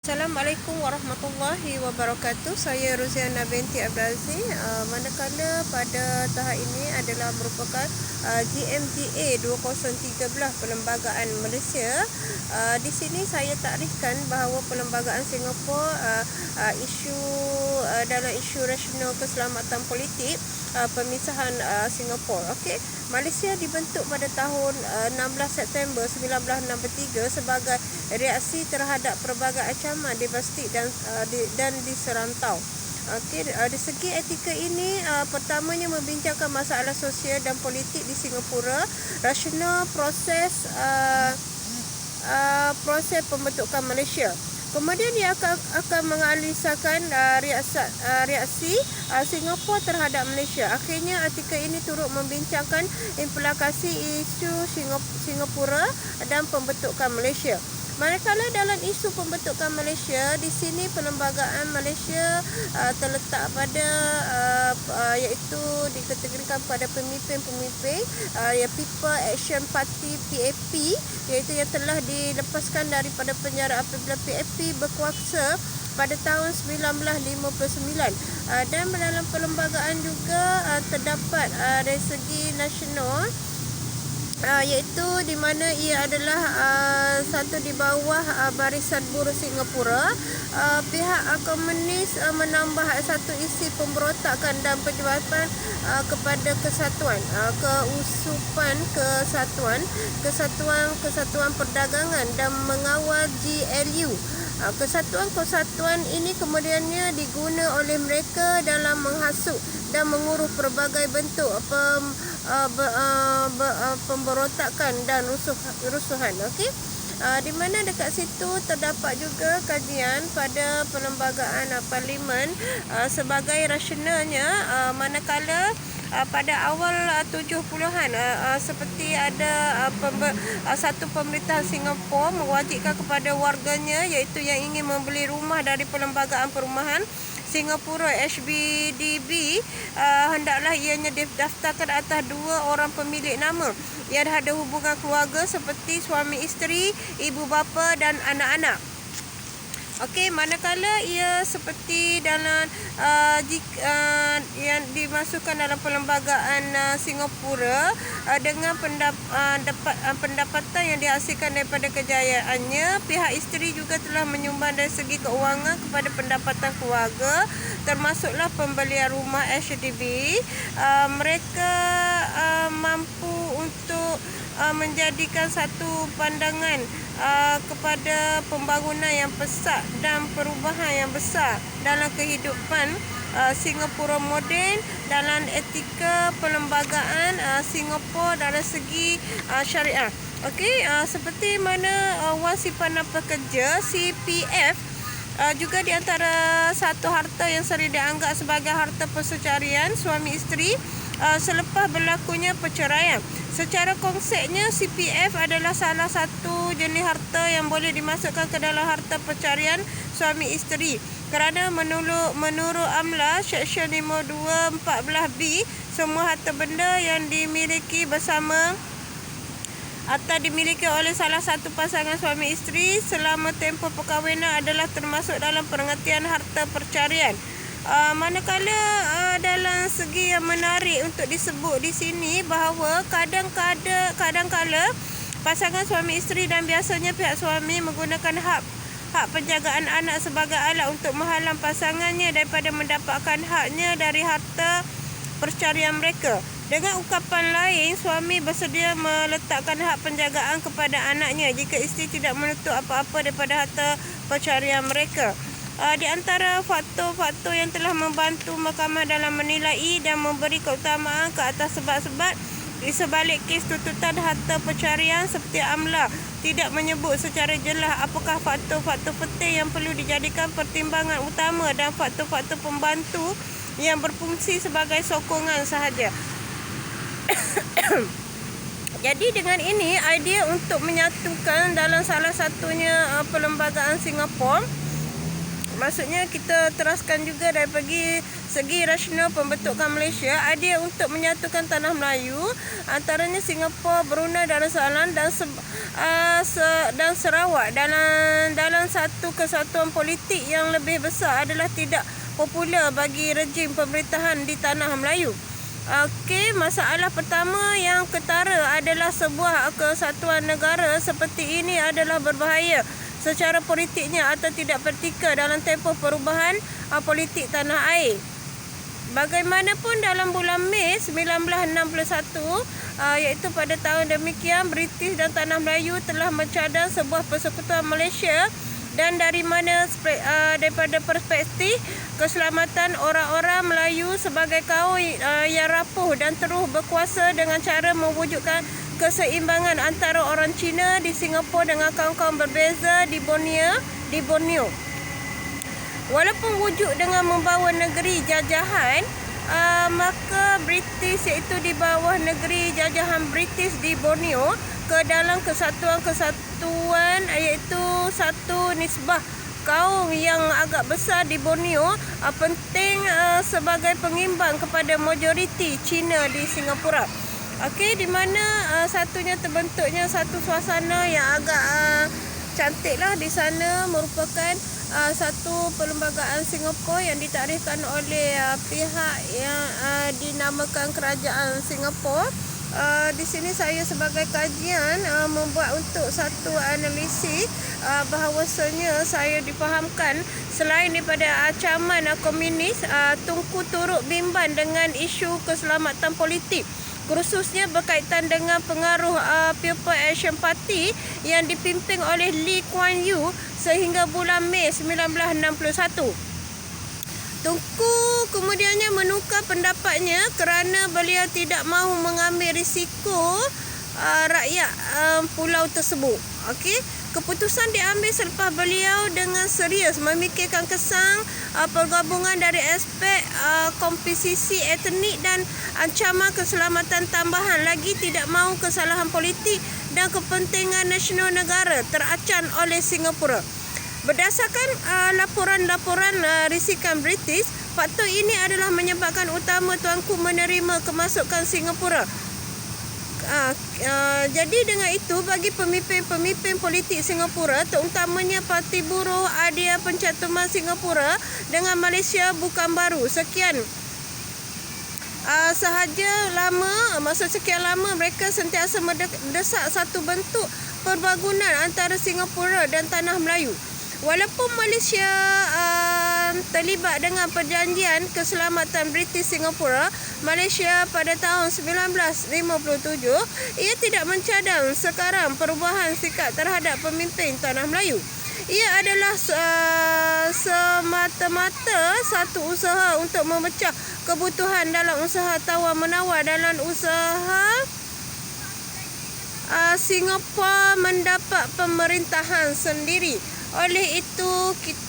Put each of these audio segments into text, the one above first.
Assalamualaikum warahmatullahi wabarakatuh. Saya Roziana binti Abdul Aziz. Manakala pada tahap ini adalah merupakan GMTA 2013 Perlembagaan Malaysia. Di sini saya takrifkan bahawa Perlembagaan Singapura isu dalam isu rasional keselamatan politik pemisahan Singapura. Okey, Malaysia dibentuk pada tahun 16 September 1963 sebagai reaksi terhadap pelbagai ancaman devastik dan di serantau. Okey, dari segi etika ini pertamanya membincangkan masalah sosial dan politik di Singapura, rasional proses pembentukan Malaysia. Kemudian dia akan menganalisakan reaksi Singapura terhadap Malaysia. Akhirnya artikel ini turut membincangkan implikasi isu Singapura dan pembentukan Malaysia. Manakala dalam isu pembentukan Malaysia, di sini Perlembagaan Malaysia terletak pada iaitu dikategorikan pada pemimpin-pemimpin People Action Party PAP, iaitu yang telah dilepaskan daripada penjara apabila PAP berkuasa pada tahun 1959. Dan dalam perlembagaan juga terdapat dari segi nasional, iaitu di mana ia adalah satu di bawah Barisan Buruh Singapura. Pihak komunis menambah satu isi pemberontakan dan penjawatan kepada kesatuan, keusupan kesatuan perdagangan dan mengawal GLU. Kesatuan ini kemudiannya diguna oleh mereka dalam menghasut dan mengurus pelbagai bentuk pemberontakan dan rusuhan. Okey, di mana dekat situ terdapat juga kajian pada perlembagaan parlimen sebagai rasionalnya, manakala pada awal 70-an seperti ada satu pemerintah Singapura mewajibkan kepada warganya, iaitu yang ingin membeli rumah dari Perlembagaan Perumahan Singapura HBDB, hendaklah ianya didaftarkan atas 2 orang pemilik nama yang ada hubungan keluarga seperti suami isteri, ibu bapa dan anak-anak. Okey, manakala ia seperti dalam yang dimasukkan dalam Perlembagaan Singapura dengan pendapatan yang dihasilkan daripada kejayaannya, pihak isteri juga telah menyumbang dari segi keuangan kepada pendapatan keluarga, termasuklah pembelian rumah HDB. Mereka mampu untuk menjadikan satu pandangan kepada pembangunan yang pesat dan perubahan yang besar dalam kehidupan Singapura moden, dalam etika perlembagaan Singapura dalam segi syariah. Okey, seperti mana Wang Simpanan Pekerja CPF juga di antara satu harta yang sering dianggap sebagai harta persecarian suami isteri selepas berlakunya perceraian. Secara konsepnya, CPF adalah salah satu jenis harta yang boleh dimasukkan ke dalam harta perceraian suami isteri, kerana menurut AMLA Seksyen 5214B, semua harta benda yang dimiliki bersama atau dimiliki oleh salah satu pasangan suami isteri selama tempoh perkahwinan adalah termasuk dalam pengertian harta perceraian. Manakala dalam segi yang menarik untuk disebut di sini bahawa kadang-kala pasangan suami isteri dan biasanya pihak suami menggunakan hak penjagaan anak sebagai alat untuk menghalang pasangannya daripada mendapatkan haknya dari harta perceraian mereka. Dengan ungkapan lain, suami bersedia meletakkan hak penjagaan kepada anaknya jika isteri tidak menuntut apa-apa daripada harta perceraian mereka. Di antara faktor-faktor yang telah membantu mahkamah dalam menilai dan memberi keutamaan ke atas sebab-sebab di sebalik kes tuntutan harta perceraian seperti AMLA tidak menyebut secara jelas apakah faktor-faktor penting yang perlu dijadikan pertimbangan utama dan faktor-faktor pembantu yang berfungsi sebagai sokongan sahaja. Jadi dengan ini, idea untuk menyatukan dalam salah satunya perlembagaan Singapura, maksudnya kita teraskan juga dari segi rasional pembentukan Malaysia, idea untuk menyatukan tanah Melayu antaranya Singapura, Brunei Darussalam dan dan Sarawak dalam satu kesatuan politik yang lebih besar adalah tidak popular bagi rejim pemerintahan di tanah Melayu. Okey, masalah pertama yang ketara adalah sebuah kesatuan negara seperti ini adalah berbahaya secara politiknya atau tidak praktikal dalam tempoh perubahan politik tanah air. Bagaimanapun dalam bulan Mei 1961, iaitu pada tahun demikian, British dan Tanah Melayu telah mencadang sebuah persekutuan Malaysia, dan dari mana daripada perspektif keselamatan orang-orang Melayu sebagai kaum yang rapuh dan terus berkuasa dengan cara mewujudkan keseimbangan antara orang Cina di Singapura dengan kaum-kaum berbeza di Borneo. Walaupun wujud dengan membawa negeri jajahan, maka British iaitu di bawah negeri jajahan British di Borneo ke dalam kesatuan iaitu satu nisbah kaum yang agak besar di Borneo penting sebagai pengimbang kepada majoriti Cina di Singapura. Okey, di mana satunya terbentuknya satu suasana yang agak cantiklah di sana, merupakan satu perlembagaan Singapura yang ditarikkan oleh pihak yang dinamakan Kerajaan Singapura. Di sini saya sebagai kajian membuat untuk satu analisis bahawasanya saya difahamkan selain daripada ancaman komunis, Tunku turut bimbang dengan isu keselamatan politik, khususnya berkaitan dengan pengaruh People Action Party yang dipimpin oleh Lee Kuan Yew sehingga bulan Mei 1961. Tunku kemudiannya menukar pendapatnya kerana beliau tidak mahu mengambil risiko rakyat pulau tersebut. Okey, keputusan diambil selepas beliau dengan serius memikirkan kesan pergabungan dari aspek komposisi etnik dan ancaman keselamatan tambahan, lagi tidak mahu kesalahan politik dan kepentingan nasional negara terancam oleh Singapura. Berdasarkan laporan-laporan risikan British, faktor ini adalah menyebabkan utama Tuanku menerima kemasukan Singapura. Jadi dengan itu, bagi pemimpin politik Singapura, terutamanya Parti Buruh Adil Pencantuman Singapura dengan Malaysia bukan baru. Sekian lama mereka sentiasa mendesak satu bentuk perbangunan antara Singapura dan Tanah Melayu. Walaupun Malaysia terlibat dengan perjanjian keselamatan British Singapura, Malaysia pada tahun 1957, ia tidak mencadang sekarang perubahan sikap terhadap pemimpin Tanah Melayu. Ia adalah semata-mata satu usaha untuk memecah kebutuhan dalam usaha tawar-menawar dalam usaha Singapura mendapat pemerintahan sendiri. Oleh itu kita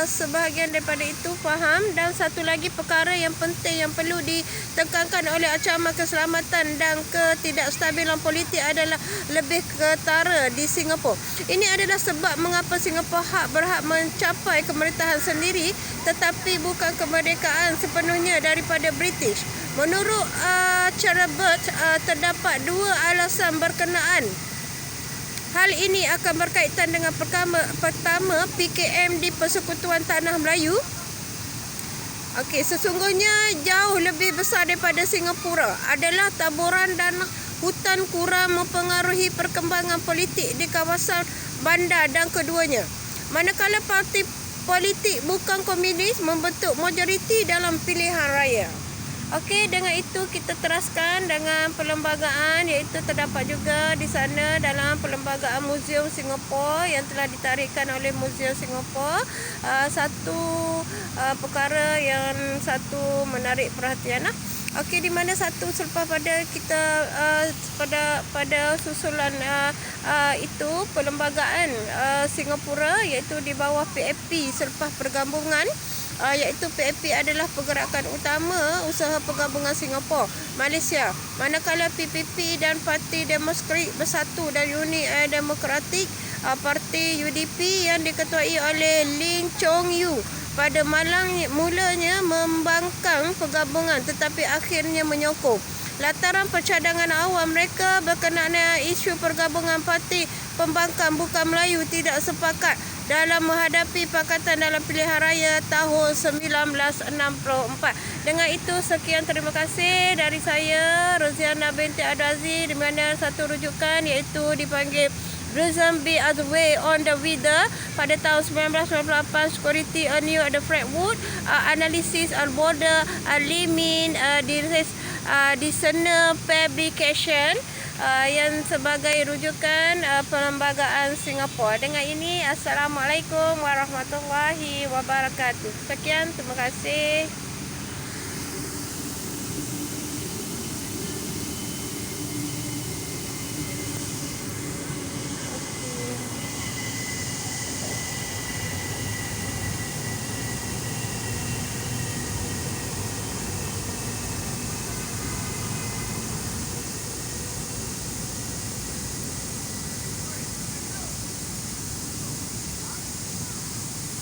sebahagian daripada itu faham, dan satu lagi perkara yang penting yang perlu ditekankan oleh ancaman keselamatan dan ketidakstabilan politik adalah lebih ketara di Singapura. Ini adalah sebab mengapa Singapura berhak mencapai pemerintahan sendiri tetapi bukan kemerdekaan sepenuhnya daripada British. Menurut Charabert, terdapat dua alasan berkenaan. Hal ini akan berkaitan dengan pertama PKM di Persekutuan Tanah Melayu. Okey, sesungguhnya jauh lebih besar daripada Singapura adalah taburan dan hutan kurang mempengaruhi perkembangan politik di kawasan bandar dan keduanya. Manakala parti politik bukan komunis membentuk majoriti dalam pilihan raya. Okey, dengan itu kita teraskan dengan perlembagaan, iaitu terdapat juga di sana dalam perlembagaan Museum Singapura yang telah ditarikkan oleh Museum Singapura. Satu perkara yang satu menarik perhatian lah. Okey, di mana satu selepas pada kita pada susulan itu perlembagaan Singapura, iaitu di bawah PAP selepas pergabungan, iaitu PAP adalah pergerakan utama usaha pergabungan Singapura Malaysia, manakala PPP dan Parti Demokrat Bersatu dan Uni Demokratik Parti UDP yang diketuai oleh Lee Chong Yu pada mulanya membangkang pergabungan tetapi akhirnya menyokong. Lantaran percadangan awam mereka berkenaan isu pergabungan parti pembangkang bukan Melayu tidak sepakat dalam menghadapi Pakatan dalam Pilihan Raya tahun 1964. Dengan itu, sekian terima kasih dari saya, Roziana binti Abdul Aziz, di mana satu rujukan iaitu dipanggil Reason Be Other Way on the Weather pada tahun 1998, Security New at the Fredwood, Analysis on Border Limit, Discerner Publication, yang sebagai rujukan perlembagaan Singapura. Dengan ini, Assalamualaikum warahmatullahi wabarakatuh. Sekian, terima kasih.